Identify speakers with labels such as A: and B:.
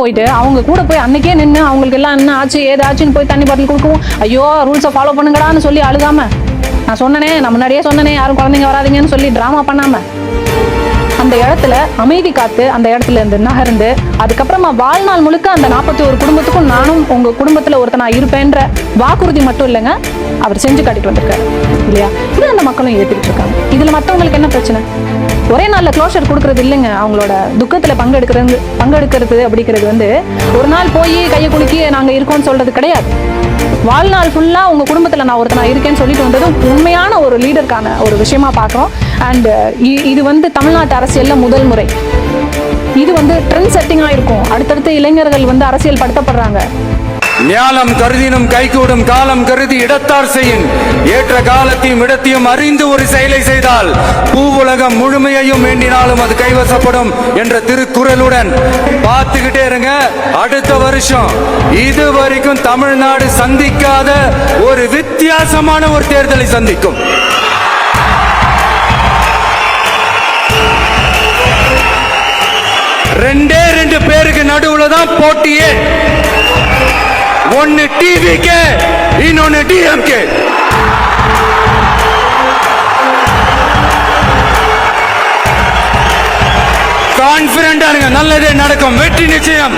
A: போயிட்டு அவங்க கூட போய் அன்னைக்கே நின்று அவங்களுக்கு எல்லாம் என்ன ஆச்சு ஏதாச்சுன்னு போய் தண்ணி பாட்டில் கொடுக்கவும், ஐயோ ரூல்ஸை ஃபாலோ பண்ணுங்கடான்னு சொல்லி அழுகாம, நான் சொன்னனே நான் முன்னாடியே சொன்னனே யாரும் குழந்தைங்க வராதிங்கன்னு சொல்லி டிராமா பண்ணாம அந்த இடத்துல அமைதி காத்து அந்த இடத்துல இருந்து நகர்ந்து அதுக்கப்புறமா வாழ்நாள் முழுக்க அந்த 41 குடும்பத்துக்கும் நானும் உங்க குடும்பத்துல ஒருத்தனா இருப்பேன்ற வாக்குறுதி மட்டும் இல்லைங்க, அவர் செஞ்சு காட்டிட்டு வந்திருக்காரு இல்லையா? இது அந்த மக்களும் ஏத்துக்கிட்டு இருக்காங்க. இதுல மற்றவங்களுக்கு என்ன பிரச்சனை? ஒரே நாள்ல க்ளோஷர் கொடுக்கறது இல்லைங்க. அவங்களோட துக்கத்துல பங்கெடுக்கிறது அப்படிங்கிறது வந்து ஒரு நாள் போய் கையை குலுக்கி நாங்க இருக்கோம்னு சொல்றது கிடையாது. வாழ்நாள் ஃபுல்லா உங்க குடும்பத்துல நான் ஒருத்தனா இருக்கேன்னு சொல்லிட்டு வந்தது உண்மையான ஒரு லீடருக்கான ஒரு விஷயமா பார்க்கிறோம். அண்ட் இது வந்து தமிழ்நாட்டு அரசியல்ல முதல் முறை. இது வந்து ட்ரெண்ட் செட்டிங்கா இருக்கும். அடுத்தடுத்து இளைஞர்கள் வந்து அரசியல் படுத்தப்படுறாங்க.
B: ஞானம் கருதினும் கைகூடும் காலம் கருதி இடத்தார் செய்யின் ஏற்ற காலத்தையும் இடத்தையும் அறிந்து ஒரு செயலை செய்தால் பூவுலகம் முழுமையையும் வேண்டினாலும் அது கைவசப்படும் என்ற திருக்குறளுடன் பார்த்துக்கிட்டே இருங்க. அடுத்த வருஷம் இது வரைக்கும் தமிழ்நாடு சந்திக்காத ஒரு வித்தியாசமான ஒரு தேர்தலை சந்திக்கும். ரெண்டு பேருக்கு நடுவுல தான் போட்டியே. ஒன்னு டிவிகே, இன்னொன்னு டிஎம்கே. கான்பிடண்டா இருங்க, நல்லதே நடக்கும், வெற்றி நிச்சயம்.